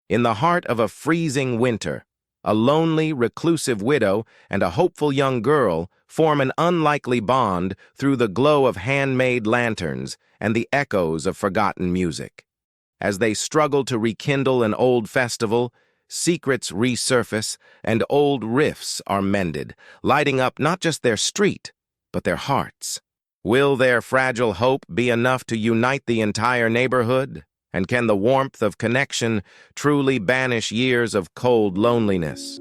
In the heart of a freezing winter, a lonely, reclusive widow and a hopeful young girl form an unlikely bond through the glow of handmade lanterns and the echoes of forgotten music. As they struggle to rekindle an old festival, secrets resurface and old rifts are mended, lighting up not just their street, but their hearts. Will their fragile hope be enough to unite the entire neighborhood? And can the warmth of connection truly banish years of cold loneliness?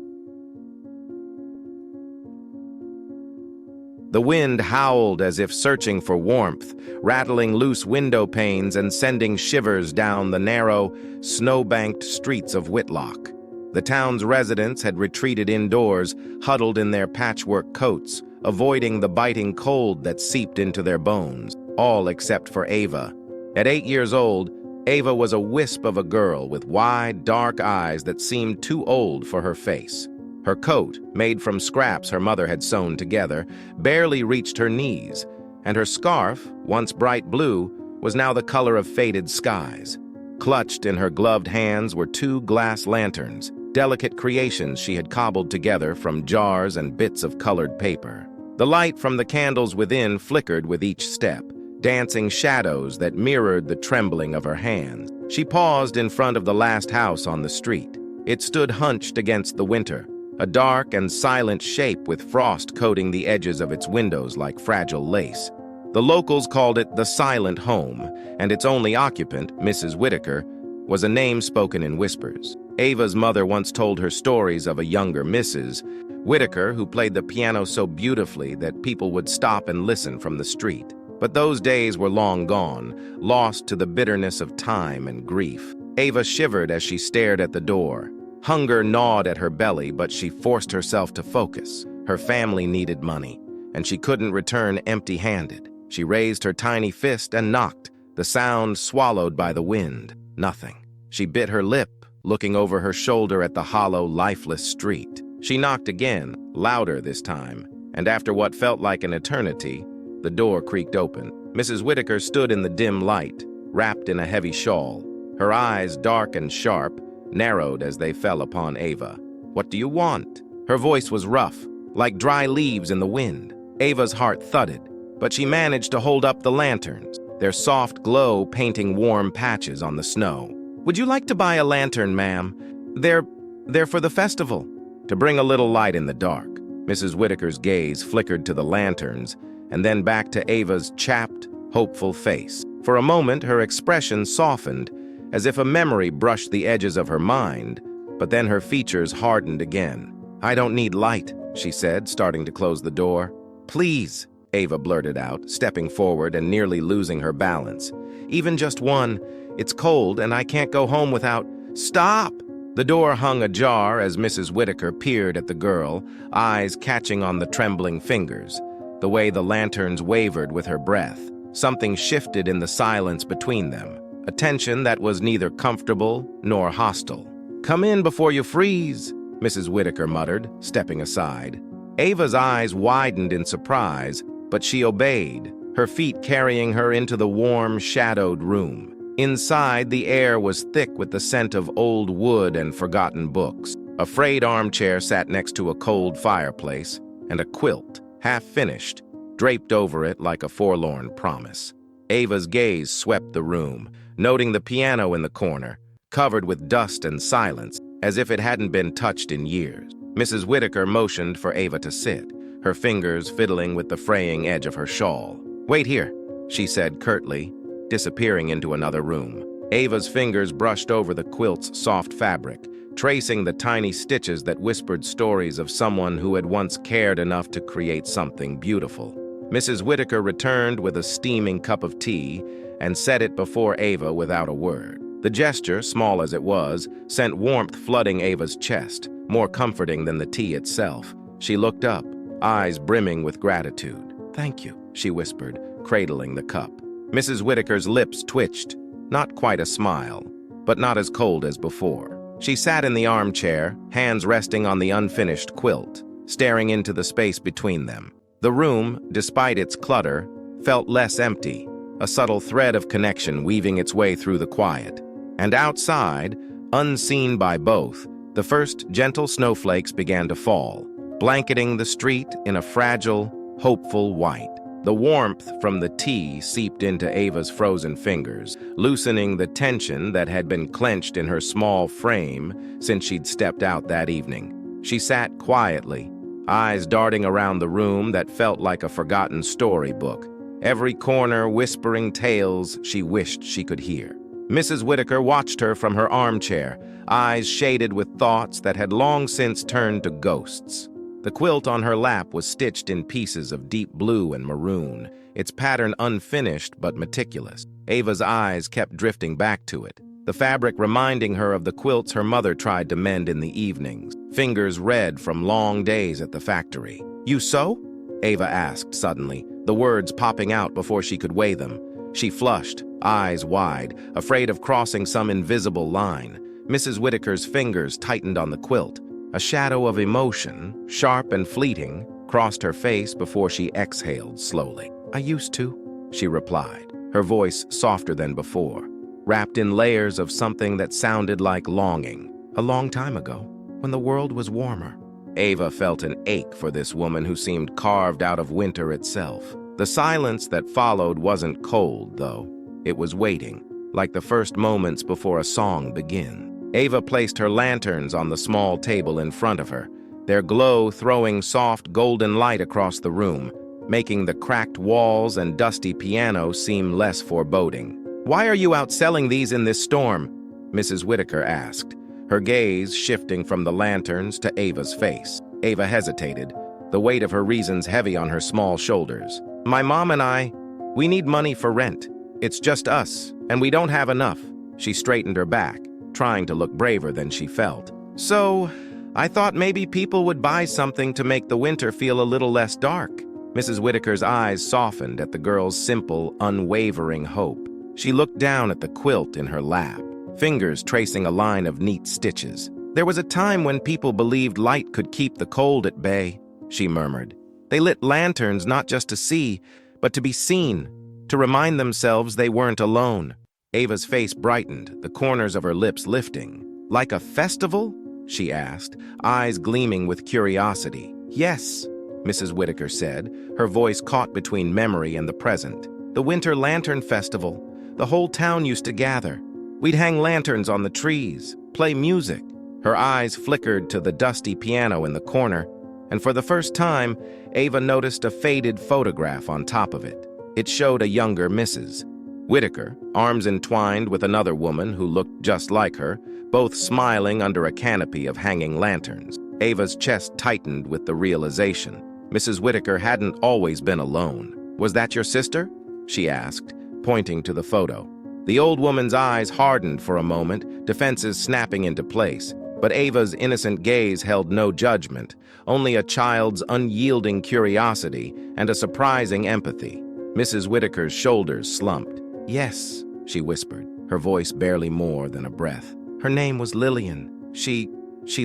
The wind howled as if searching for warmth, rattling loose window panes and sending shivers down the narrow, snow-banked streets of Whitlock. The town's residents had retreated indoors, huddled in their patchwork coats, avoiding the biting cold that seeped into their bones, all except for Ava. At 8 years old, Ava was a wisp of a girl with wide, dark eyes that seemed too old for her face. Her coat, made from scraps her mother had sewn together, barely reached her knees, and her scarf, once bright blue, was now the color of faded skies. Clutched in her gloved hands were 2 glass lanterns, delicate creations she had cobbled together from jars and bits of colored paper. The light from the candles within flickered with each step, dancing shadows that mirrored the trembling of her hands. She paused in front of the last house on the street. It stood hunched against the winter, a dark and silent shape with frost coating the edges of its windows like fragile lace. The locals called it the Silent Home, and its only occupant, Mrs. Whitaker, was a name spoken in whispers. Ava's mother once told her stories of a younger Mrs. Whitaker who played the piano so beautifully that people would stop and listen from the street. But those days were long gone, lost to the bitterness of time and grief. Ava shivered as she stared at the door. Hunger gnawed at her belly, but she forced herself to focus. Her family needed money, and she couldn't return empty-handed. She raised her tiny fist and knocked, the sound swallowed by the wind. Nothing. She bit her lip, looking over her shoulder at the hollow, lifeless street. She knocked again, louder this time, and after what felt like an eternity, the door creaked open. Mrs. Whitaker stood in the dim light, wrapped in a heavy shawl. Her eyes, dark and sharp, narrowed as they fell upon Ava. "What do you want?" Her voice was rough, like dry leaves in the wind. Ava's heart thudded, but she managed to hold up the lanterns, their soft glow painting warm patches on the snow. "Would you like to buy a lantern, ma'am? They're for the festival." To bring a little light in the dark, Mrs. Whitaker's gaze flickered to the lanterns, and then back to Ava's chapped, hopeful face. For a moment, her expression softened, as if a memory brushed the edges of her mind, but then her features hardened again. "I don't need light," she said, starting to close the door. "Please," Ava blurted out, stepping forward and nearly losing her balance. "Even just one. It's cold, and I can't go home without—" "Stop!" The door hung ajar as Mrs. Whitaker peered at the girl, eyes catching on the trembling fingers. The way the lanterns wavered with her breath, something shifted in the silence between them, a tension that was neither comfortable nor hostile. "Come in before you freeze," Mrs. Whitaker muttered, stepping aside. Ava's eyes widened in surprise, but she obeyed, her feet carrying her into the warm, shadowed room. Inside, the air was thick with the scent of old wood and forgotten books. A frayed armchair sat next to a cold fireplace, and a quilt, half-finished, draped over it like a forlorn promise. Ava's gaze swept the room, noting the piano in the corner, covered with dust and silence, as if it hadn't been touched in years. Mrs. Whitaker motioned for Ava to sit, her fingers fiddling with the fraying edge of her shawl. "Wait here," she said curtly, disappearing into another room. Ava's fingers brushed over the quilt's soft fabric, tracing the tiny stitches that whispered stories of someone who had once cared enough to create something beautiful. Mrs. Whitaker returned with a steaming cup of tea and set it before Ava without a word. The gesture, small as it was, sent warmth flooding Ava's chest, more comforting than the tea itself. She looked up, eyes brimming with gratitude. "Thank you," she whispered, cradling the cup. Mrs. Whitaker's lips twitched, not quite a smile, but not as cold as before. She sat in the armchair, hands resting on the unfinished quilt, staring into the space between them. The room, despite its clutter, felt less empty, a subtle thread of connection weaving its way through the quiet. And outside, Unseen by both, the first gentle snowflakes began to fall, blanketing the street in a fragile, hopeful white. The warmth from the tea seeped into Ava's frozen fingers, loosening the tension that had been clenched in her small frame since she'd stepped out that evening. She sat quietly, eyes darting around the room that felt like a forgotten storybook, every corner whispering tales she wished she could hear. Mrs. Whitaker watched her from her armchair, eyes shaded with thoughts that had long since turned to ghosts. The quilt on her lap was stitched in pieces of deep blue and maroon, its pattern unfinished but meticulous. Ava's eyes kept drifting back to it, the fabric reminding her of the quilts her mother tried to mend in the evenings, fingers red from long days at the factory. "You sew?" Ava asked suddenly, the words popping out before she could weigh them. She flushed, eyes wide, afraid of crossing some invisible line. Mrs. Whitaker's fingers tightened on the quilt. A shadow of emotion, sharp and fleeting, crossed her face before she exhaled slowly. "I used to," she replied, her voice softer than before, wrapped in layers of something that sounded like longing. "A long time ago, when the world was warmer." Ava felt an ache for this woman who seemed carved out of winter itself. The silence that followed wasn't cold, though. It was waiting, like the first moments before a song begins. Ava placed her lanterns on the small table in front of her, their glow throwing soft golden light across the room, making the cracked walls and dusty piano seem less foreboding. "Why are you out selling these in this storm?" Mrs. Whitaker asked, her gaze shifting from the lanterns to Ava's face. Ava hesitated, the weight of her reasons heavy on her small shoulders. "My mom and we need money for rent. It's just us, and we don't have enough." She straightened her back, trying to look braver than she felt. "So, I thought maybe people would buy something to make the winter feel a little less dark." Mrs. Whitaker's eyes softened at the girl's simple, unwavering hope. She looked down at the quilt in her lap, fingers tracing a line of neat stitches. "There was a time when people believed light could keep the cold at bay," she murmured. "They lit lanterns not just to see, but to be seen, to remind themselves they weren't alone." Ava's face brightened, the corners of her lips lifting. "Like a festival?" she asked, eyes gleaming with curiosity. "Yes," Mrs. Whitaker said, her voice caught between memory and the present. "The Winter Lantern Festival. The whole town used to gather. We'd hang lanterns on the trees, play music." Her eyes flickered to the dusty piano in the corner, and for the first time, Ava noticed a faded photograph on top of it. It showed a younger Mrs. Whitaker, arms entwined with another woman who looked just like her, both smiling under a canopy of hanging lanterns. Ava's chest tightened with the realization. Mrs. Whitaker hadn't always been alone. "Was that your sister?" she asked, pointing to the photo. The old woman's eyes hardened for a moment, defenses snapping into place, but Ava's innocent gaze held no judgment, only a child's unyielding curiosity and a surprising empathy. Mrs. Whitaker's shoulders slumped. "Yes," she whispered, her voice barely more than a breath. "Her name was Lillian. She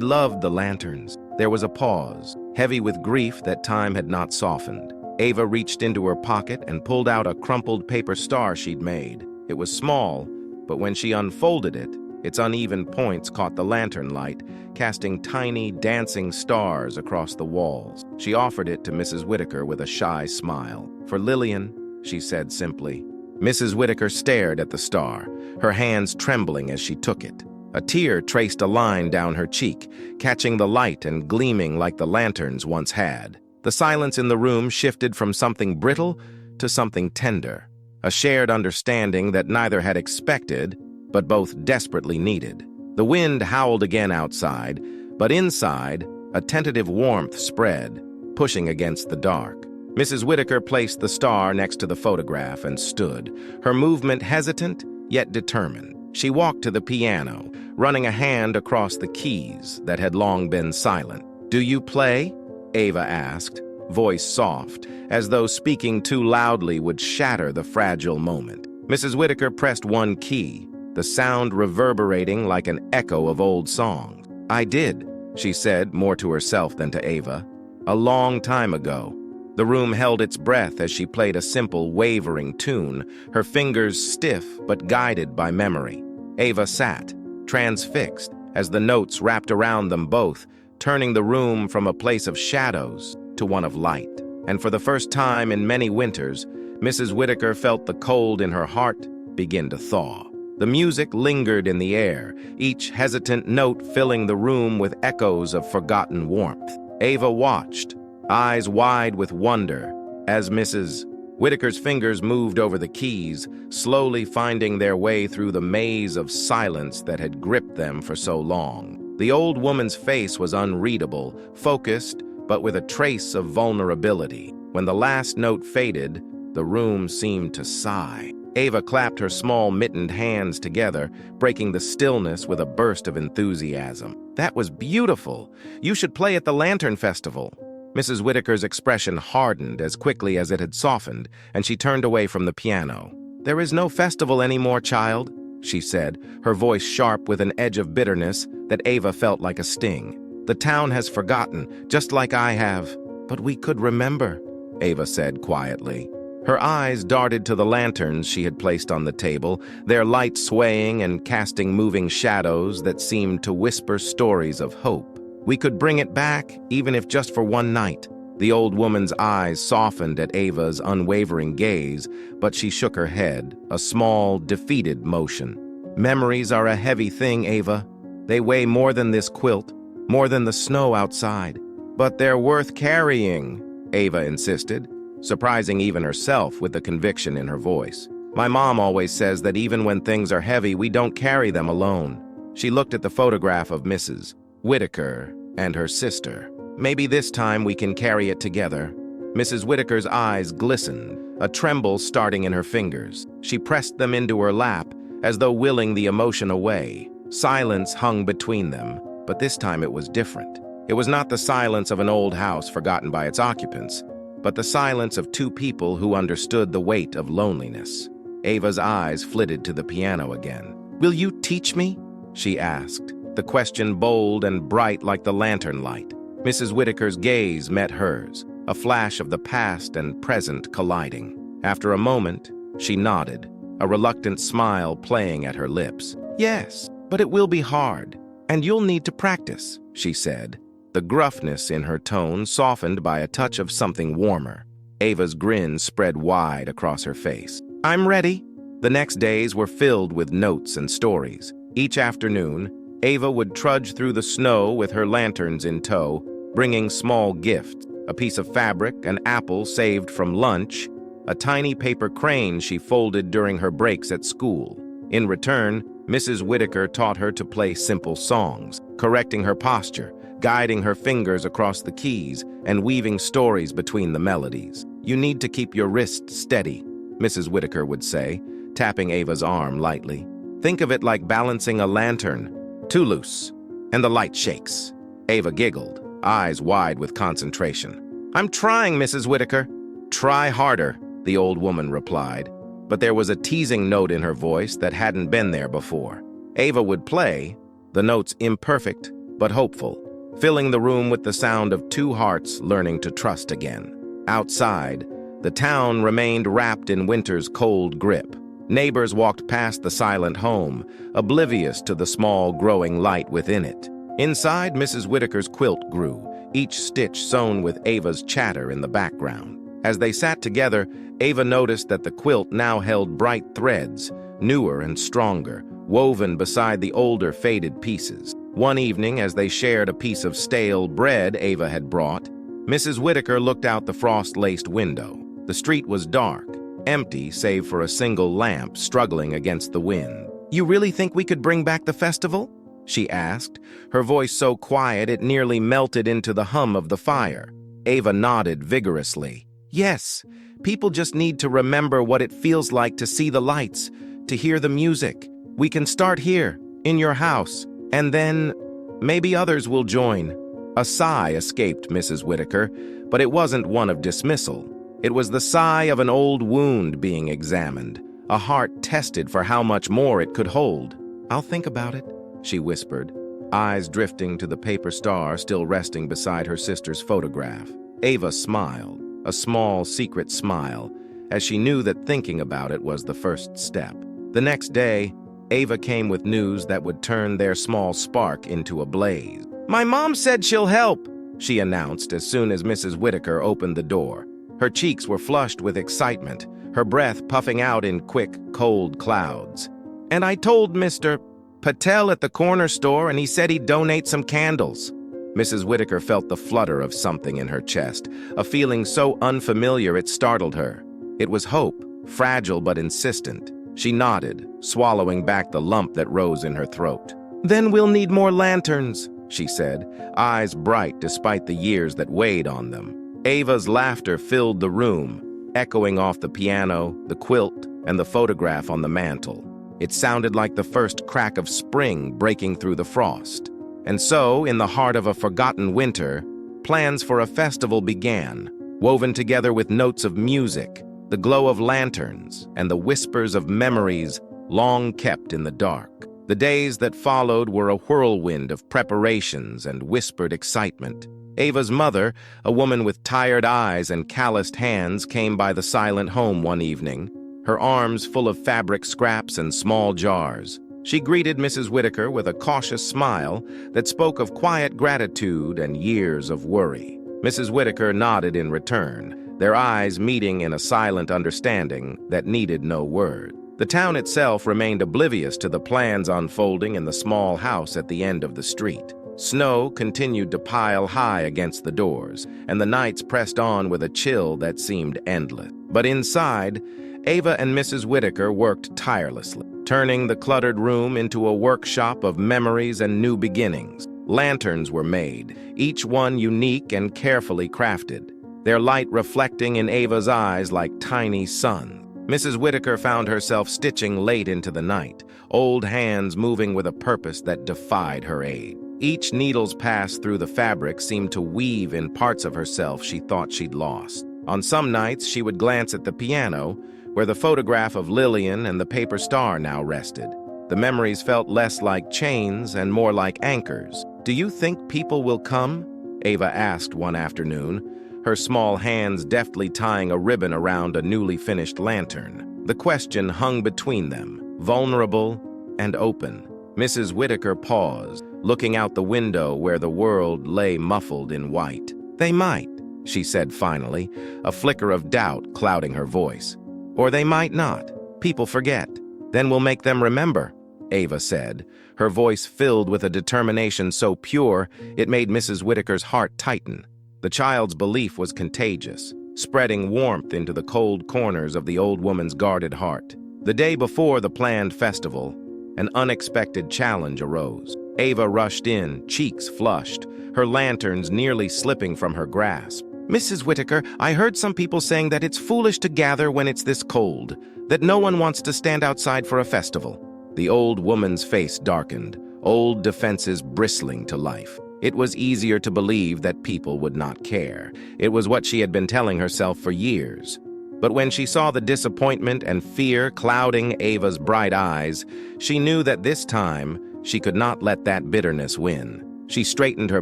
loved the lanterns." There was a pause, heavy with grief that time had not softened. Ava reached into her pocket and pulled out a crumpled paper star she'd made. It was small, but when she unfolded it, its uneven points caught the lantern light, casting tiny, dancing stars across the walls. She offered it to Mrs. Whitaker with a shy smile. "For Lillian," she said simply. Mrs. Whitaker stared at the star, her hands trembling as she took it. A tear traced a line down her cheek, catching the light and gleaming like the lanterns once had. The silence in the room shifted from something brittle to something tender, a shared understanding that neither had expected, but both desperately needed. The wind howled again outside, but inside, a tentative warmth spread, pushing against the dark. Mrs. Whitaker placed the star next to the photograph and stood, her movement hesitant yet determined. She walked to the piano, running a hand across the keys that had long been silent. "Do you play?" Ava asked, voice soft, as though speaking too loudly would shatter the fragile moment. Mrs. Whitaker pressed one key, the sound reverberating like an echo of old songs. "I did," she said, more to herself than to Ava. "A long time ago." The room held its breath as she played a simple, wavering tune, her fingers stiff but guided by memory. Ava sat, transfixed, as the notes wrapped around them both, turning the room from a place of shadows to one of light. And for the first time in many winters, Mrs. Whitaker felt the cold in her heart begin to thaw. The music lingered in the air, each hesitant note filling the room with echoes of forgotten warmth. Ava watched, eyes wide with wonder, as Mrs. Whitaker's fingers moved over the keys, slowly finding their way through the maze of silence that had gripped them for so long. The old woman's face was unreadable, focused, but with a trace of vulnerability. When the last note faded, the room seemed to sigh. Ava clapped her small mittened hands together, breaking the stillness with a burst of enthusiasm. "That was beautiful. You should play at the Lantern Festival." Mrs. Whitaker's expression hardened as quickly as it had softened, and she turned away from the piano. "There is no festival anymore, child," she said, her voice sharp with an edge of bitterness that Ava felt like a sting. "The town has forgotten, just like I have." "But we could remember," Ava said quietly. Her eyes darted to the lanterns she had placed on the table, their light swaying and casting moving shadows that seemed to whisper stories of hope. "We could bring it back, even if just for one night." The old woman's eyes softened at Ava's unwavering gaze, but she shook her head, a small, defeated motion. "Memories are a heavy thing, Ava. They weigh more than this quilt, more than the snow outside. But they're worth carrying," Ava insisted, surprising even herself with the conviction in her voice. "My mom always says that even when things are heavy, we don't carry them alone." She looked at the photograph of Mrs. Whitaker and her sister. "Maybe this time we can carry it together." Mrs. Whitaker's eyes glistened, a tremble starting in her fingers. She pressed them into her lap, as though willing the emotion away. Silence hung between them, but this time it was different. It was not the silence of an old house forgotten by its occupants, but the silence of two people who understood the weight of loneliness. Ava's eyes flitted to the piano again. "Will you teach me?" she asked, the question bold and bright like the lantern light. Mrs. Whitaker's gaze met hers, a flash of the past and present colliding. After a moment, she nodded, a reluctant smile playing at her lips. "Yes, but it will be hard, and you'll need to practice," she said, the gruffness in her tone softened by a touch of something warmer. Ava's grin spread wide across her face. "I'm ready." The next days were filled with notes and stories. Each afternoon, Ava would trudge through the snow with her lanterns in tow, bringing small gifts, a piece of fabric, an apple saved from lunch, a tiny paper crane she folded during her breaks at school. In return, Mrs. Whitaker taught her to play simple songs, correcting her posture, guiding her fingers across the keys, and weaving stories between the melodies. "You need to keep your wrist steady," Mrs. Whitaker would say, tapping Ava's arm lightly. "Think of it like balancing a lantern. Too loose, and the light shakes." Ava giggled, eyes wide with concentration. "I'm trying, Mrs. Whitaker." "Try harder," the old woman replied, but there was a teasing note in her voice that hadn't been there before. Ava would play, the notes imperfect but hopeful, filling the room with the sound of two hearts learning to trust again. Outside, the town remained wrapped in winter's cold grip. Neighbors walked past the silent home, oblivious to the small growing light within it. Inside, Mrs. Whitaker's quilt grew, each stitch sewn with Ava's chatter in the background. As they sat together, Ava noticed that the quilt now held bright threads, newer and stronger, woven beside the older faded pieces. One evening, as they shared a piece of stale bread Ava had brought, Mrs. Whitaker looked out the frost-laced window. The street was dark, empty save for a single lamp struggling against the wind. "You really think we could bring back the festival?" she asked, her voice so quiet it nearly melted into the hum of the fire. Ava nodded vigorously. "Yes, people just need to remember what it feels like to see the lights, to hear the music. We can start here, in your house, and then maybe others will join." A sigh escaped Mrs. Whitaker, but it wasn't one of dismissal. It was the sigh of an old wound being examined, a heart tested for how much more it could hold. "I'll think about it," she whispered, eyes drifting to the paper star still resting beside her sister's photograph. Ava smiled, a small, secret smile, as she knew that thinking about it was the first step. The next day, Ava came with news that would turn their small spark into a blaze. "My mom said she'll help," she announced as soon as Mrs. Whitaker opened the door. Her cheeks were flushed with excitement, her breath puffing out in quick, cold clouds. "And I told Mr. Patel at the corner store, and he said he'd donate some candles." Mrs. Whitaker felt the flutter of something in her chest, a feeling so unfamiliar it startled her. It was hope, fragile but insistent. She nodded, swallowing back the lump that rose in her throat. "Then we'll need more lanterns," she said, eyes bright despite the years that weighed on them. Ava's laughter filled the room, echoing off the piano, the quilt, and the photograph on the mantel. It sounded like the first crack of spring breaking through the frost. And so, in the heart of a forgotten winter, plans for a festival began, woven together with notes of music, the glow of lanterns, and the whispers of memories long kept in the dark. The days that followed were a whirlwind of preparations and whispered excitement. Ava's mother, a woman with tired eyes and calloused hands, came by the silent home one evening, her arms full of fabric scraps and small jars. She greeted Mrs. Whitaker with a cautious smile that spoke of quiet gratitude and years of worry. Mrs. Whitaker nodded in return, their eyes meeting in a silent understanding that needed no word. The town itself remained oblivious to the plans unfolding in the small house at the end of the street. Snow continued to pile high against the doors, and the nights pressed on with a chill that seemed endless. But inside, Ava and Mrs. Whitaker worked tirelessly, turning the cluttered room into a workshop of memories and new beginnings. Lanterns were made, each one unique and carefully crafted, their light reflecting in Ava's eyes like tiny suns. Mrs. Whitaker found herself stitching late into the night, old hands moving with a purpose that defied her aid. Each needle's pass through the fabric seemed to weave in parts of herself she thought she'd lost. On some nights, she would glance at the piano, where the photograph of Lillian and the paper star now rested. The memories felt less like chains and more like anchors. "Do you think people will come?" Ava asked one afternoon, her small hands deftly tying a ribbon around a newly finished lantern. The question hung between them, vulnerable and open. Mrs. Whitaker paused, looking out the window where the world lay muffled in white. "They might," she said finally, a flicker of doubt clouding her voice. "Or they might not. People forget. Then we'll make them remember," Ava said, her voice filled with a determination so pure it made Mrs. Whitaker's heart tighten. The child's belief was contagious, spreading warmth into the cold corners of the old woman's guarded heart. The day before the planned festival, an unexpected challenge arose. Ava rushed in, cheeks flushed, her lanterns nearly slipping from her grasp. "Mrs. Whitaker, I heard some people saying that it's foolish to gather when it's this cold, that no one wants to stand outside for a festival." The old woman's face darkened, old defenses bristling to life. It was easier to believe that people would not care. It was what she had been telling herself for years. But when she saw the disappointment and fear clouding Ava's bright eyes, she knew that this time she could not let that bitterness win. She straightened her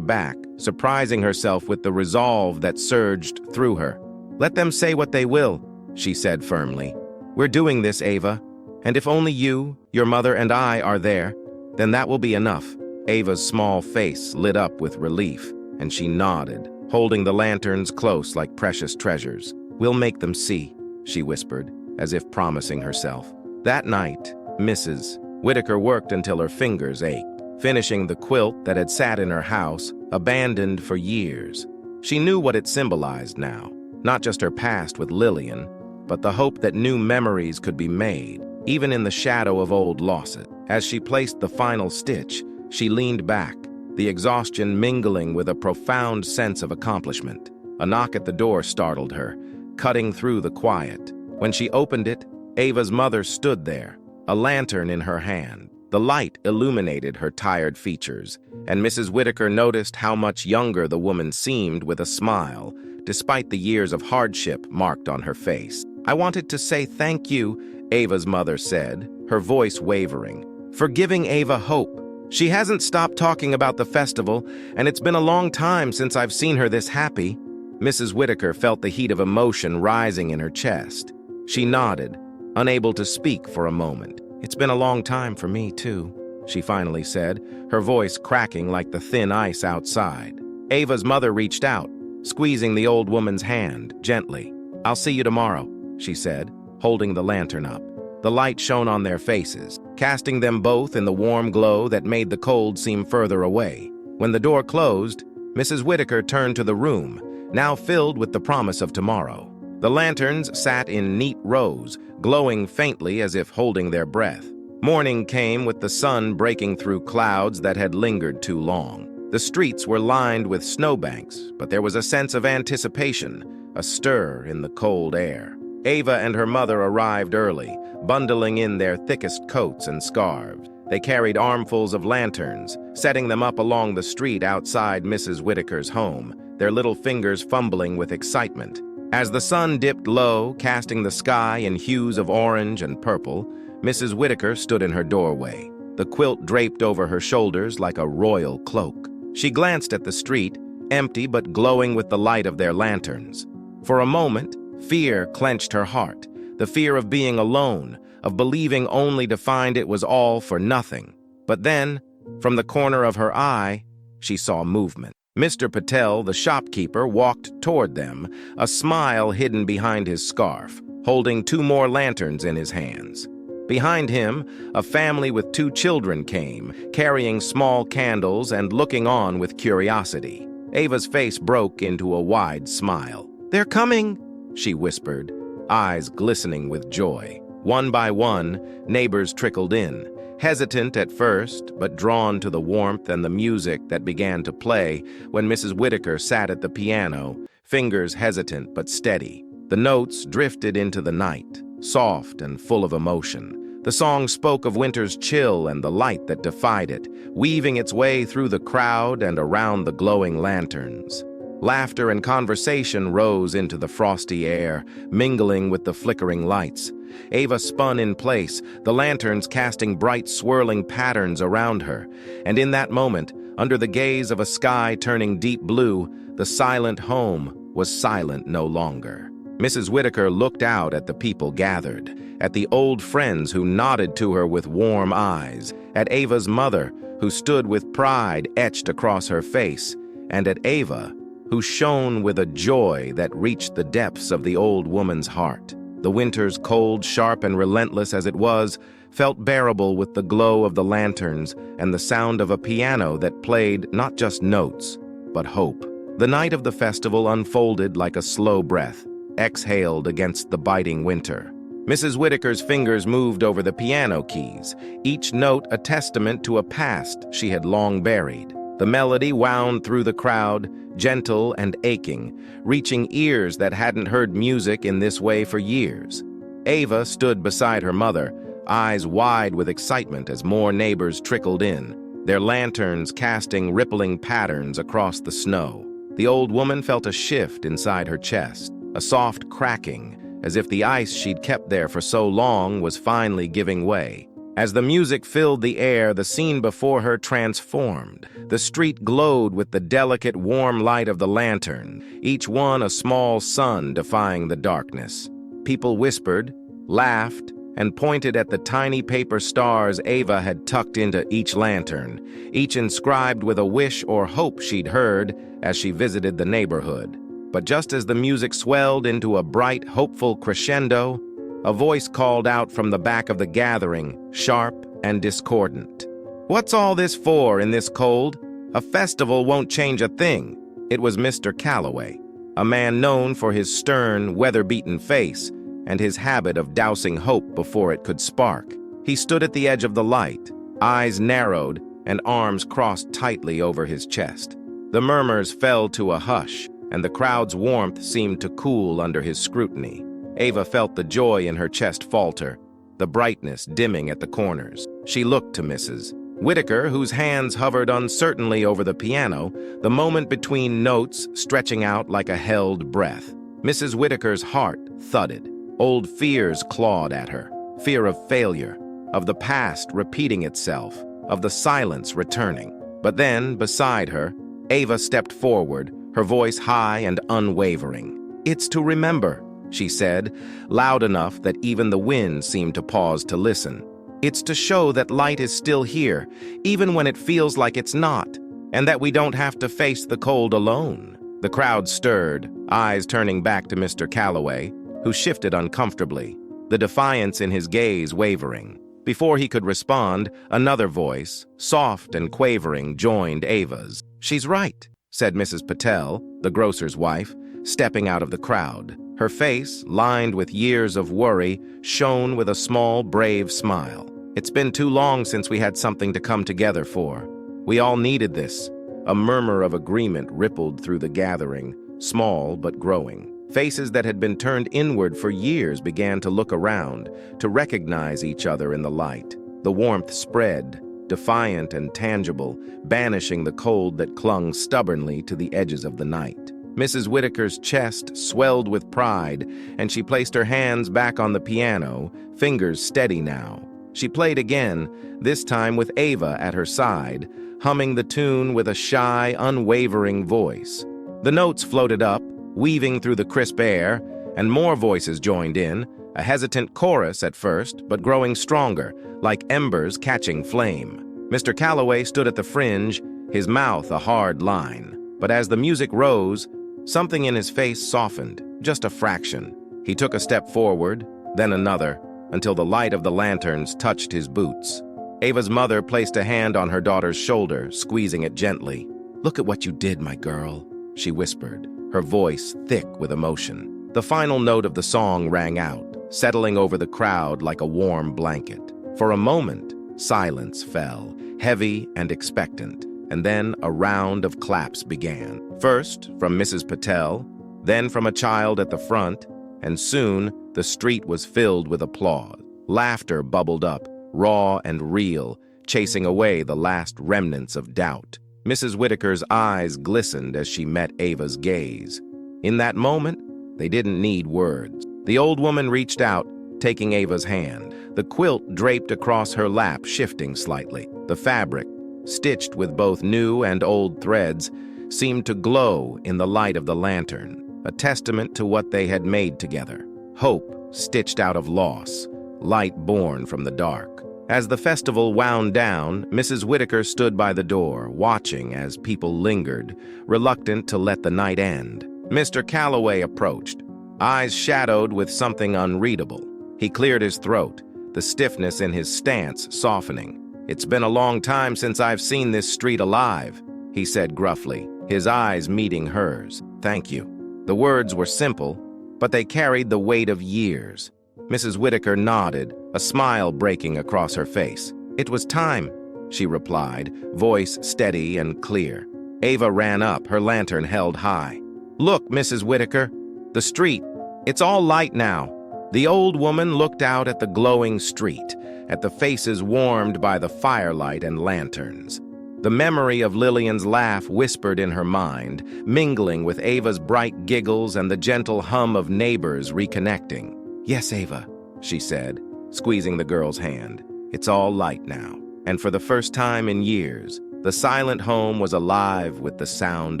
back, surprising herself with the resolve that surged through her. "Let them say what they will," she said firmly. "We're doing this, Ava, and if only you, your mother, and I are there, then that will be enough." Ava's small face lit up with relief, and she nodded, holding the lanterns close like precious treasures. "We'll make them see," she whispered, as if promising herself. That night, Mrs. Whitaker worked until her fingers ached, finishing the quilt that had sat in her house, abandoned for years. She knew what it symbolized now, not just her past with Lillian, but the hope that new memories could be made, even in the shadow of old losses. As she placed the final stitch, she leaned back, the exhaustion mingling with a profound sense of accomplishment. A knock at the door startled her, cutting through the quiet. When she opened it, Ava's mother stood there, a lantern in her hand. The light illuminated her tired features, and Mrs. Whitaker noticed how much younger the woman seemed with a smile, despite the years of hardship marked on her face. "I wanted to say thank you," Ava's mother said, her voice wavering, "for giving Ava hope. She hasn't stopped talking about the festival, and it's been a long time since I've seen her this happy." Mrs. Whitaker felt the heat of emotion rising in her chest. She nodded, unable to speak for a moment. "It's been a long time for me, too," she finally said, her voice cracking like the thin ice outside. Ava's mother reached out, squeezing the old woman's hand gently. "I'll see you tomorrow," she said, holding the lantern up. The light shone on their faces, casting them both in the warm glow that made the cold seem further away. When the door closed, Mrs. Whitaker turned to the room, now filled with the promise of tomorrow. The lanterns sat in neat rows, glowing faintly as if holding their breath. Morning came with the sun breaking through clouds that had lingered too long. The streets were lined with snowbanks, but there was a sense of anticipation, a stir in the cold air. Ava and her mother arrived early, bundling in their thickest coats and scarves. They carried armfuls of lanterns, setting them up along the street outside Mrs. Whitaker's home, their little fingers fumbling with excitement. As the sun dipped low, casting the sky in hues of orange and purple, Mrs. Whitaker stood in her doorway, the quilt draped over her shoulders like a royal cloak. She glanced at the street, empty but glowing with the light of their lanterns. For a moment, fear clenched her heart, the fear of being alone, of believing only to find it was all for nothing. But then, from the corner of her eye, she saw movement. Mr. Patel, the shopkeeper, walked toward them, a smile hidden behind his scarf, holding 2 more lanterns in his hands. Behind him, a family with 2 children came, carrying small candles and looking on with curiosity. Ava's face broke into a wide smile. "They're coming," she whispered, eyes glistening with joy. One by one, neighbors trickled in, hesitant at first, but drawn to the warmth and the music that began to play when Mrs. Whitaker sat at the piano, fingers hesitant but steady. The notes drifted into the night, soft and full of emotion. The song spoke of winter's chill and the light that defied it, weaving its way through the crowd and around the glowing lanterns. Laughter and conversation rose into the frosty air, mingling with the flickering lights. Ava spun in place, the lanterns casting bright swirling patterns around her, and in that moment, under the gaze of a sky turning deep blue, the silent home was silent no longer. Mrs. Whitaker looked out at the people gathered, at the old friends who nodded to her with warm eyes, at Ava's mother, who stood with pride etched across her face, and at Ava, who shone with a joy that reached the depths of the old woman's heart. The winter's cold, sharp, and relentless as it was, felt bearable with the glow of the lanterns and the sound of a piano that played not just notes, but hope. The night of the festival unfolded like a slow breath, exhaled against the biting winter. Mrs. Whitaker's fingers moved over the piano keys, each note a testament to a past she had long buried. The melody wound through the crowd, gentle and aching, reaching ears that hadn't heard music in this way for years. Ava stood beside her mother, eyes wide with excitement as more neighbors trickled in, their lanterns casting rippling patterns across the snow. The old woman felt a shift inside her chest, a soft cracking, as if the ice she'd kept there for so long was finally giving way. As the music filled the air, the scene before her transformed. The street glowed with the delicate, warm light of the lantern, each one a small sun defying the darkness. People whispered, laughed, and pointed at the tiny paper stars Ava had tucked into each lantern, each inscribed with a wish or hope she'd heard as she visited the neighborhood. But just as the music swelled into a bright, hopeful crescendo, a voice called out from the back of the gathering, sharp and discordant. "What's all this for in this cold? A festival won't change a thing." It was Mr. Calloway, a man known for his stern, weather-beaten face and his habit of dousing hope before it could spark. He stood at the edge of the light, eyes narrowed and arms crossed tightly over his chest. The murmurs fell to a hush, and the crowd's warmth seemed to cool under his scrutiny. Ava felt the joy in her chest falter, the brightness dimming at the corners. She looked to Mrs. Whitaker, whose hands hovered uncertainly over the piano, the moment between notes stretching out like a held breath. Mrs. Whitaker's heart thudded. Old fears clawed at her, fear of failure, of the past repeating itself, of the silence returning. But then, beside her, Ava stepped forward, her voice high and unwavering. "It's to remember," she said, loud enough that even the wind seemed to pause to listen. It's to show that light is still here, even when it feels like it's not, and that we don't have to face the cold alone. The crowd stirred, eyes turning back to Mr. Calloway, who shifted uncomfortably, the defiance in his gaze wavering. Before he could respond, another voice, soft and quavering, joined Ava's. "She's right," said Mrs. Patel, the grocer's wife, stepping out of the crowd. Her face, lined with years of worry, shone with a small, brave smile. "It's been too long since we had something to come together for. We all needed this." A murmur of agreement rippled through the gathering, small but growing. Faces that had been turned inward for years began to look around, to recognize each other in the light. The warmth spread, defiant and tangible, banishing the cold that clung stubbornly to the edges of the night. Mrs. Whitaker's chest swelled with pride, and she placed her hands back on the piano, fingers steady now. She played again, this time with Ava at her side, humming the tune with a shy, unwavering voice. The notes floated up, weaving through the crisp air, and more voices joined in, a hesitant chorus at first, but growing stronger, like embers catching flame. Mr. Calloway stood at the fringe, his mouth a hard line. But as the music rose, something in his face softened, just a fraction. He took a step forward, then another, until the light of the lanterns touched his boots. Ava's mother placed a hand on her daughter's shoulder, squeezing it gently. "Look at what you did, my girl," she whispered, her voice thick with emotion. The final note of the song rang out, settling over the crowd like a warm blanket. For a moment, silence fell, heavy and expectant, and then a round of claps began. First from Mrs. Patel, then from a child at the front, and soon the street was filled with applause. Laughter bubbled up, raw and real, chasing away the last remnants of doubt. Mrs. Whitaker's eyes glistened as she met Ava's gaze. In that moment, they didn't need words. The old woman reached out, taking Ava's hand. The quilt draped across her lap, shifting slightly. The fabric, stitched with both new and old threads, seemed to glow in the light of the lantern, a testament to what they had made together. Hope stitched out of loss, light born from the dark. As the festival wound down, Mrs. Whitaker stood by the door, watching as people lingered, reluctant to let the night end. Mr. Calloway approached, eyes shadowed with something unreadable. He cleared his throat, the stiffness in his stance softening. "It's been a long time since I've seen this street alive," he said gruffly, his eyes meeting hers. "Thank you." The words were simple, but they carried the weight of years. Mrs. Whitaker nodded, a smile breaking across her face. "It was time," she replied, voice steady and clear. Ava ran up, her lantern held high. "Look, Mrs. Whitaker, the street. It's all light now." The old woman looked out at the glowing street, at the faces warmed by the firelight and lanterns. The memory of Lillian's laugh whispered in her mind, mingling with Ava's bright giggles and the gentle hum of neighbors reconnecting. "Yes, Ava," she said, squeezing the girl's hand. "It's all light now." And for the first time in years, the silent home was alive with the sound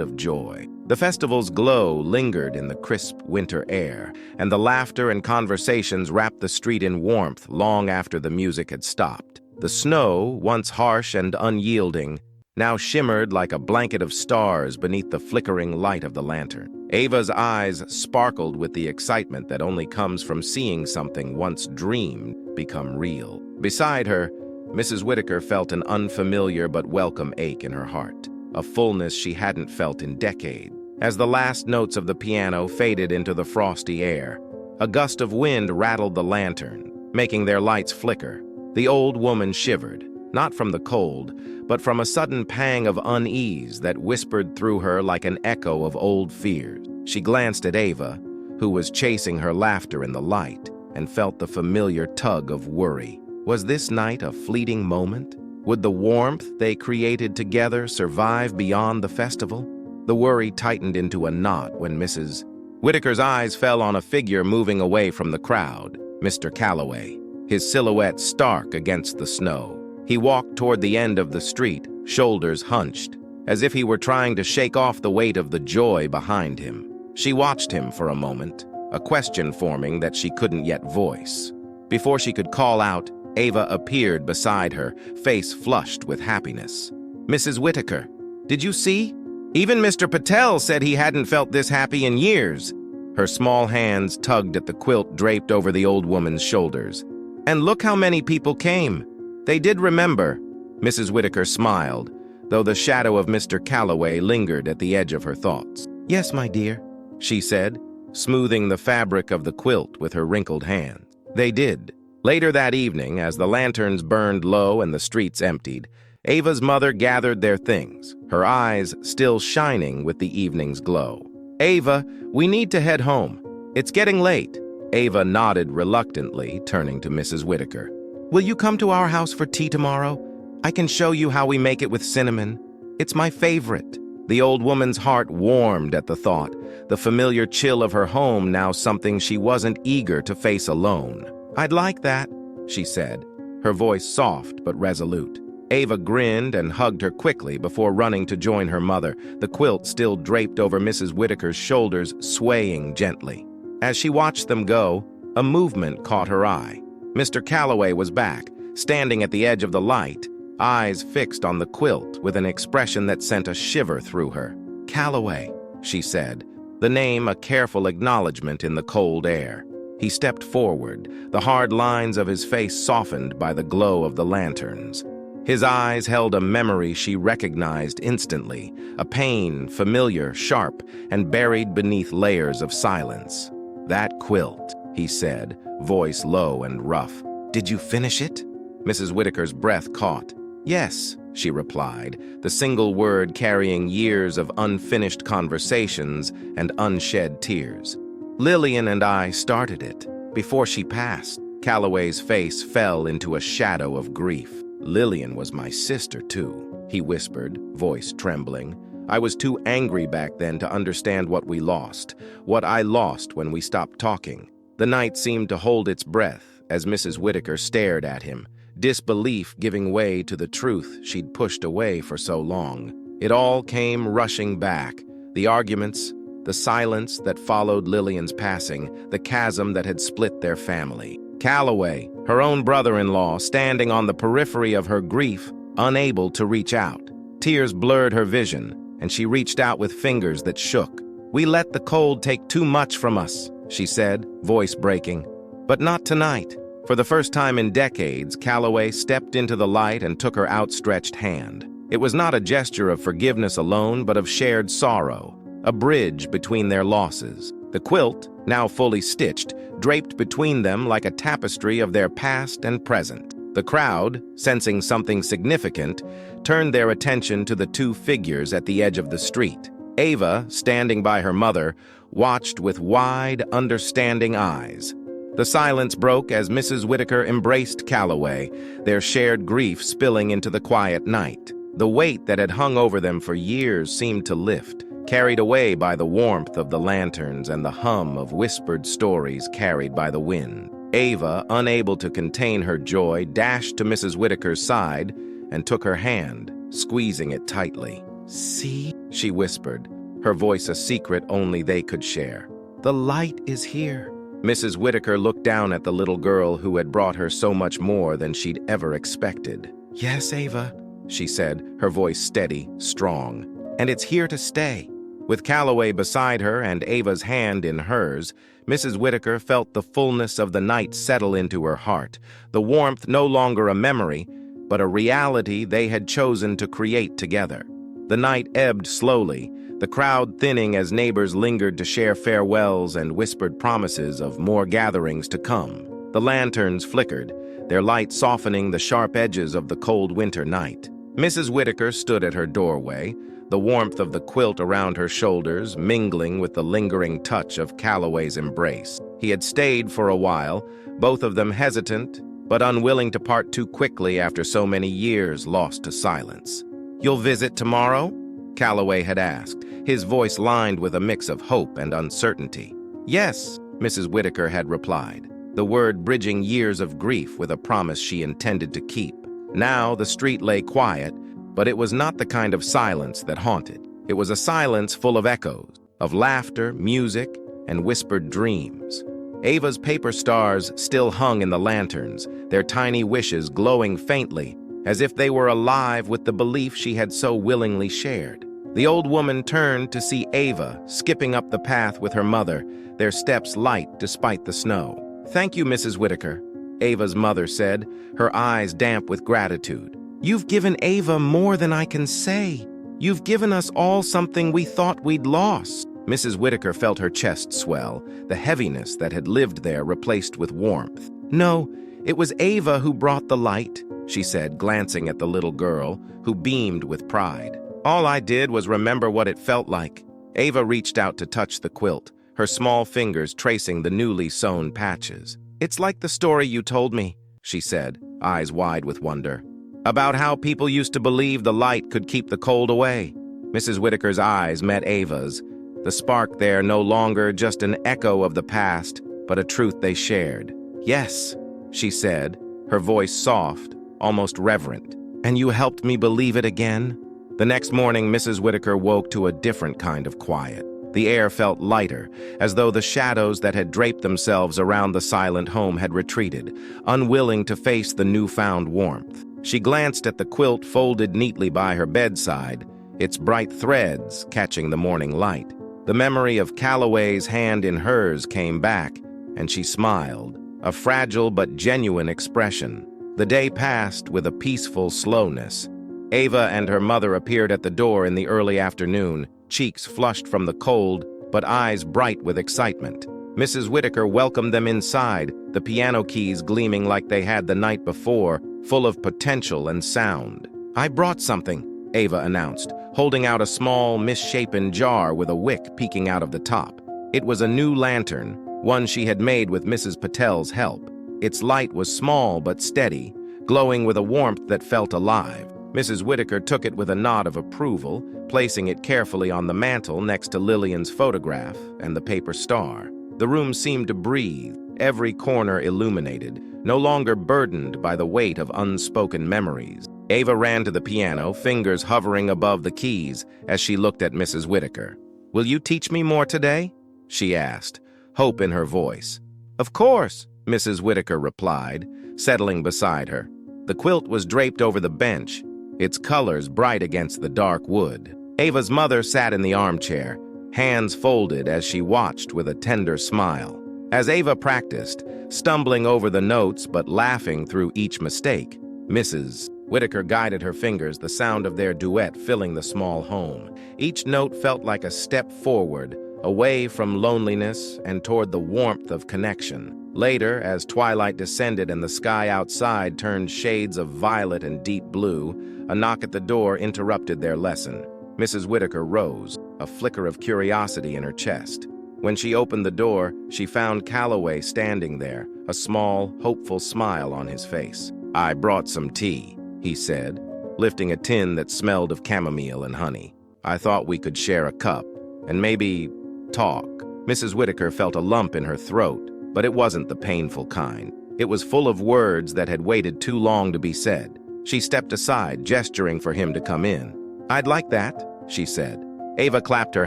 of joy. The festival's glow lingered in the crisp winter air, and the laughter and conversations wrapped the street in warmth long after the music had stopped. The snow, once harsh and unyielding, now shimmered like a blanket of stars beneath the flickering light of the lantern. Ava's eyes sparkled with the excitement that only comes from seeing something once dreamed become real. Beside her, Mrs. Whitaker felt an unfamiliar but welcome ache in her heart, a fullness she hadn't felt in decades. As the last notes of the piano faded into the frosty air, a gust of wind rattled the lantern, making their lights flicker. The old woman shivered, not from the cold, but from a sudden pang of unease that whispered through her like an echo of old fears. She glanced at Ava, who was chasing her laughter in the light, and felt the familiar tug of worry. Was this night a fleeting moment? Would the warmth they created together survive beyond the festival? The worry tightened into a knot when Mrs. Whitaker's eyes fell on a figure moving away from the crowd, Mr. Calloway, his silhouette stark against the snow. He walked toward the end of the street, shoulders hunched, as if he were trying to shake off the weight of the joy behind him. She watched him for a moment, a question forming that she couldn't yet voice. Before she could call out, Ava appeared beside her, face flushed with happiness. "Mrs. Whitaker, did you see? Even Mr. Patel said he hadn't felt this happy in years." Her small hands tugged at the quilt draped over the old woman's shoulders. "And look how many people came. They did remember." Mrs. Whitaker smiled, though the shadow of Mr. Calloway lingered at the edge of her thoughts. "Yes, my dear," she said, smoothing the fabric of the quilt with her wrinkled hands. They did. Later that evening, as the lanterns burned low and the streets emptied, Ava's mother gathered their things, her eyes still shining with the evening's glow. "Ava, we need to head home. It's getting late." Ava nodded reluctantly, turning to Mrs. Whitaker. "Will you come to our house for tea tomorrow? I can show you how we make it with cinnamon. It's my favorite." The old woman's heart warmed at the thought, the familiar chill of her home now something she wasn't eager to face alone. "I'd like that," she said, her voice soft but resolute. Ava grinned and hugged her quickly before running to join her mother, the quilt still draped over Mrs. Whitaker's shoulders, swaying gently. As she watched them go, a movement caught her eye. Mr. Calloway was back, standing at the edge of the light, eyes fixed on the quilt with an expression that sent a shiver through her. "Calloway," she said, the name a careful acknowledgement in the cold air. He stepped forward, the hard lines of his face softened by the glow of the lanterns. His eyes held a memory she recognized instantly, a pain, familiar, sharp, and buried beneath layers of silence. "That quilt," he said, voice low and rough. "Did you finish it?" Mrs. Whitaker's breath caught. "Yes," she replied, the single word carrying years of unfinished conversations and unshed tears. "Lillian and I started it. Before she passed." Calloway's face fell into a shadow of grief. "Lillian was my sister, too," he whispered, voice trembling. "I was too angry back then to understand what we lost, what I lost when we stopped talking." The night seemed to hold its breath as Mrs. Whitaker stared at him, disbelief giving way to the truth she'd pushed away for so long. It all came rushing back, the arguments, the silence that followed Lillian's passing, the chasm that had split their family. Calloway, her own brother-in-law, standing on the periphery of her grief, unable to reach out. Tears blurred her vision, and she reached out with fingers that shook. "We let the cold take too much from us," she said, voice breaking. "But not tonight." For the first time in decades, Calloway stepped into the light and took her outstretched hand. It was not a gesture of forgiveness alone, but of shared sorrow, a bridge between their losses. The quilt, now fully stitched, draped between them like a tapestry of their past and present. The crowd, sensing something significant, turned their attention to the two figures at the edge of the street. Ava, standing by her mother, watched with wide, understanding eyes. The silence broke as Mrs. Whitaker embraced Calloway, their shared grief spilling into the quiet night. The weight that had hung over them for years seemed to lift, carried away by the warmth of the lanterns and the hum of whispered stories carried by the wind. Ava, unable to contain her joy, dashed to Mrs. Whitaker's side and took her hand, squeezing it tightly. "See?" she whispered, her voice a secret only they could share. "The light is here." Mrs. Whitaker looked down at the little girl who had brought her so much more than she'd ever expected. "Yes, Ava," she said, her voice steady, strong. "And it's here to stay." With Calloway beside her and Ava's hand in hers, Mrs. Whitaker felt the fullness of the night settle into her heart, the warmth no longer a memory, but a reality they had chosen to create together. The night ebbed slowly, the crowd thinning as neighbors lingered to share farewells and whispered promises of more gatherings to come. The lanterns flickered, their light softening the sharp edges of the cold winter night. Mrs. Whitaker stood at her doorway, the warmth of the quilt around her shoulders mingling with the lingering touch of Calloway's embrace. He had stayed for a while, both of them hesitant, but unwilling to part too quickly after so many years lost to silence. "You'll visit tomorrow?" Calloway had asked, his voice lined with a mix of hope and uncertainty. "Yes," Mrs. Whitaker had replied, the word bridging years of grief with a promise she intended to keep. Now the street lay quiet, but it was not the kind of silence that haunted. It was a silence full of echoes, of laughter, music, and whispered dreams. Ava's paper stars still hung in the lanterns, their tiny wishes glowing faintly, as if they were alive with the belief she had so willingly shared. The old woman turned to see Ava skipping up the path with her mother, their steps light despite the snow. "Thank you, Mrs. Whitaker," Ava's mother said, her eyes damp with gratitude. "You've given Ava more than I can say. You've given us all something we thought we'd lost." Mrs. Whitaker felt her chest swell, the heaviness that had lived there replaced with warmth. "No, it was Ava who brought the light," she said, glancing at the little girl, who beamed with pride. "All I did was remember what it felt like." Ava reached out to touch the quilt, her small fingers tracing the newly sewn patches. "It's like the story you told me," she said, eyes wide with wonder. "About how people used to believe the light could keep the cold away." Mrs. Whitaker's eyes met Ava's, the spark there no longer just an echo of the past, but a truth they shared. "Yes," she said, her voice soft, almost reverent. "And you helped me believe it again?" The next morning, Mrs. Whitaker woke to a different kind of quiet. The air felt lighter, as though the shadows that had draped themselves around the silent home had retreated, unwilling to face the newfound warmth. She glanced at the quilt folded neatly by her bedside, its bright threads catching the morning light. The memory of Calloway's hand in hers came back, and she smiled, a fragile but genuine expression. The day passed with a peaceful slowness. Ava and her mother appeared at the door in the early afternoon, cheeks flushed from the cold, but eyes bright with excitement. Mrs. Whitaker welcomed them inside, the piano keys gleaming like they had the night before, full of potential and sound. "I brought something," Ava announced, holding out a small, misshapen jar with a wick peeking out of the top. It was a new lantern, one she had made with Mrs. Patel's help. Its light was small but steady, glowing with a warmth that felt alive. Mrs. Whitaker took it with a nod of approval, placing it carefully on the mantel next to Lillian's photograph and the paper star. The room seemed to breathe, every corner illuminated, no longer burdened by the weight of unspoken memories. Ava ran to the piano, fingers hovering above the keys as she looked at Mrs. Whitaker. "Will you teach me more today?" she asked, hope in her voice. "Of course," Mrs. Whitaker replied, settling beside her. The quilt was draped over the bench, its colors bright against the dark wood. Ava's mother sat in the armchair, hands folded as she watched with a tender smile. As Ava practiced, stumbling over the notes but laughing through each mistake, Mrs. Whitaker guided her fingers, the sound of their duet filling the small home. Each note felt like a step forward, away from loneliness and toward the warmth of connection. Later, as twilight descended and the sky outside turned shades of violet and deep blue, a knock at the door interrupted their lesson. Mrs. Whitaker rose, a flicker of curiosity in her chest. When she opened the door, she found Calloway standing there, a small, hopeful smile on his face. "I brought some tea," he said, lifting a tin that smelled of chamomile and honey. "I thought we could share a cup, and maybe talk." Mrs. Whitaker felt a lump in her throat, but it wasn't the painful kind. It was full of words that had waited too long to be said. She stepped aside, gesturing for him to come in. "I'd like that," she said. Ava clapped her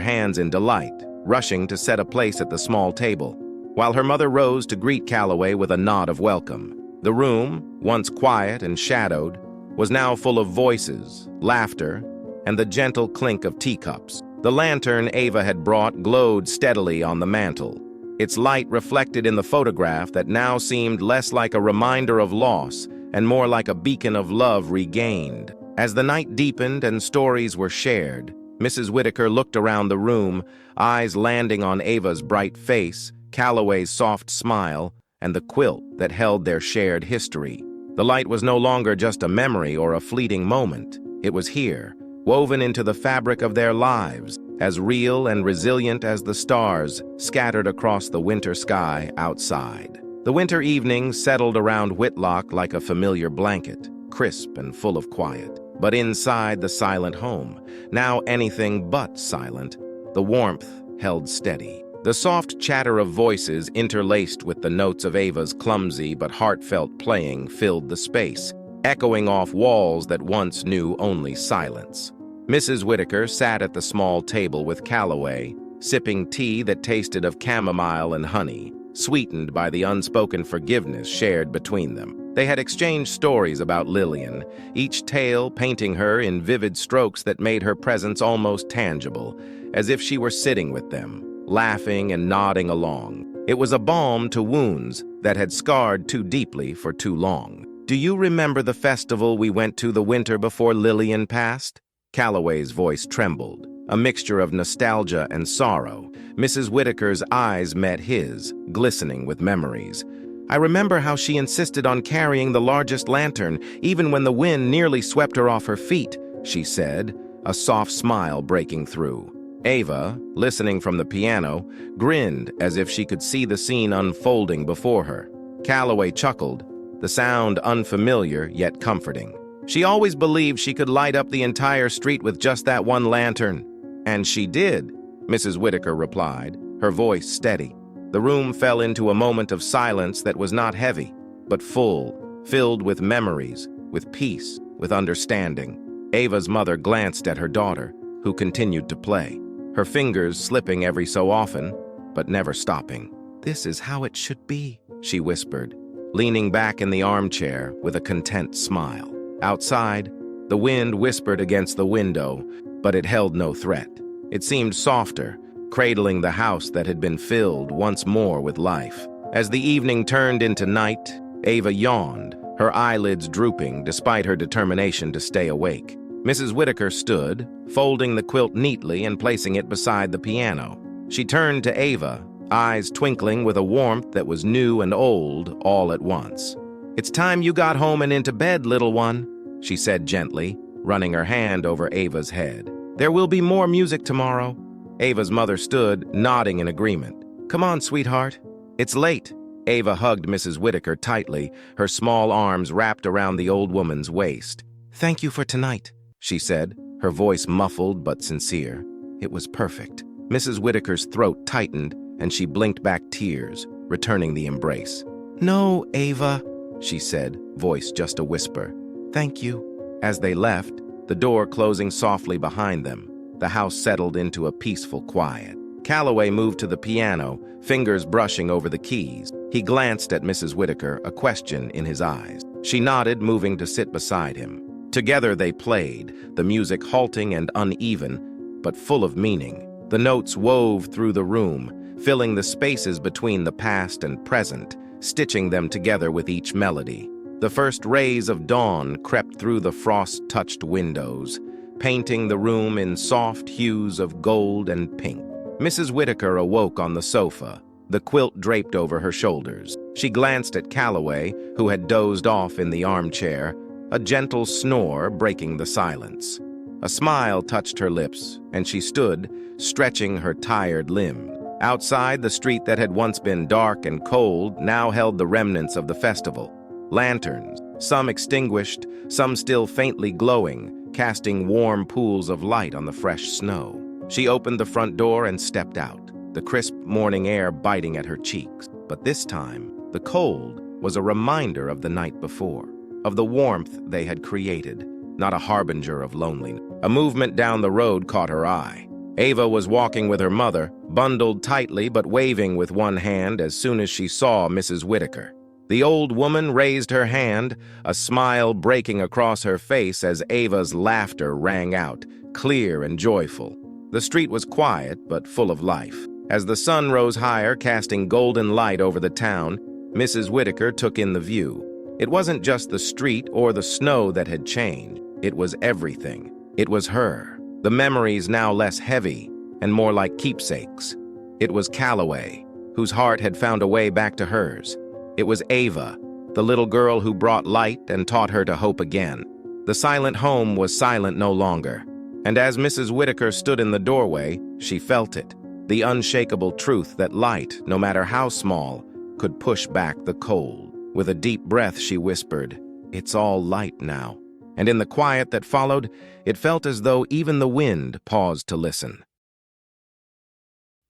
hands in delight, rushing to set a place at the small table, while her mother rose to greet Calloway with a nod of welcome. The room, once quiet and shadowed, was now full of voices, laughter, and the gentle clink of teacups. The lantern Ava had brought glowed steadily on the mantel, its light reflected in the photograph that now seemed less like a reminder of loss and more like a beacon of love regained. As the night deepened and stories were shared, Mrs. Whitaker looked around the room, eyes landing on Ava's bright face, Calloway's soft smile, and the quilt that held their shared history. The light was no longer just a memory or a fleeting moment. It was here, woven into the fabric of their lives, as real and resilient as the stars scattered across the winter sky outside. The winter evening settled around Whitlock like a familiar blanket, crisp and full of quiet. But inside the silent home, now anything but silent, the warmth held steady. The soft chatter of voices interlaced with the notes of Ava's clumsy but heartfelt playing filled the space, echoing off walls that once knew only silence. Mrs. Whitaker sat at the small table with Calloway, sipping tea that tasted of chamomile and honey. sweetened by the unspoken forgiveness shared between them. They had exchanged stories about Lillian, each tale painting her in vivid strokes that made her presence almost tangible, as if she were sitting with them, laughing and nodding along. It was a balm to wounds that had scarred too deeply for too long. "Do you remember the festival we went to the winter before Lillian passed?" Calloway's voice trembled, a mixture of nostalgia and sorrow. Mrs. Whitaker's eyes met his, glistening with memories. "I remember how she insisted on carrying the largest lantern, even when the wind nearly swept her off her feet," she said, a soft smile breaking through. Ava, listening from the piano, grinned as if she could see the scene unfolding before her. Calloway chuckled, the sound unfamiliar yet comforting. "She always believed she could light up the entire street with just that one lantern." "And she did," Mrs. Whitaker replied, her voice steady. The room fell into a moment of silence that was not heavy, but full, filled with memories, with peace, with understanding. Ava's mother glanced at her daughter, who continued to play, her fingers slipping every so often, but never stopping. "This is how it should be," she whispered, leaning back in the armchair with a content smile. Outside, the wind whispered against the window, but it held no threat. It seemed softer, cradling the house that had been filled once more with life. As the evening turned into night, Ava yawned, her eyelids drooping despite her determination to stay awake. Mrs. Whitaker stood, folding the quilt neatly and placing it beside the piano. She turned to Ava, eyes twinkling with a warmth that was new and old all at once. "It's time you got home and into bed, little one," she said gently, running her hand over Ava's head. "There will be more music tomorrow." Ava's mother stood, nodding in agreement. "Come on, sweetheart. It's late." Ava hugged Mrs. Whitaker tightly, her small arms wrapped around the old woman's waist. "Thank you for tonight," she said, her voice muffled but sincere. It was perfect. Mrs. Whitaker's throat tightened, and she blinked back tears, returning the embrace. "No, Ava," she said, voice just a whisper. "Thank you." As they left, the door closing softly behind them, the house settled into a peaceful quiet. Calloway moved to the piano, fingers brushing over the keys. He glanced at Mrs. Whitaker, a question in his eyes. She nodded, moving to sit beside him. Together they played, the music halting and uneven, but full of meaning. The notes wove through the room, filling the spaces between the past and present, stitching them together with each melody. The first rays of dawn crept through the frost-touched windows, painting the room in soft hues of gold and pink. Mrs. Whitaker awoke on the sofa, the quilt draped over her shoulders. She glanced at Calloway, who had dozed off in the armchair, a gentle snore breaking the silence. A smile touched her lips, and she stood, stretching her tired limbs. Outside, the street that had once been dark and cold now held the remnants of the festival. Lanterns, some extinguished, some still faintly glowing, casting warm pools of light on the fresh snow. She opened the front door and stepped out, the crisp morning air biting at her cheeks. But this time, the cold was a reminder of the night before, of the warmth they had created, not a harbinger of loneliness. A movement down the road caught her eye. Ava was walking with her mother, bundled tightly but waving with one hand as soon as she saw Mrs. Whitaker. The old woman raised her hand, a smile breaking across her face as Ava's laughter rang out, clear and joyful. The street was quiet but full of life. As the sun rose higher, casting golden light over the town, Mrs. Whitaker took in the view. It wasn't just the street or the snow that had changed. It was everything. It was her. The memories now less heavy and more like keepsakes. It was Calloway, whose heart had found a way back to hers. It was Ava, the little girl who brought light and taught her to hope again. The silent home was silent no longer. And as Mrs. Whitaker stood in the doorway, she felt it, the unshakable truth that light, no matter how small, could push back the cold. With a deep breath, she whispered, "It's all light now." And in the quiet that followed, it felt as though even the wind paused to listen.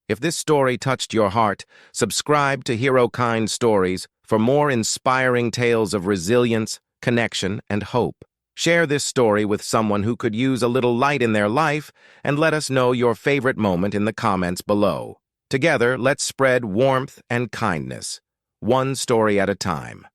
If this story touched your heart, subscribe to HeroKind Stories for more inspiring tales of resilience, connection, and hope. Share this story with someone who could use a little light in their life, and let us know your favorite moment in the comments below. Together, let's spread warmth and kindness, one story at a time.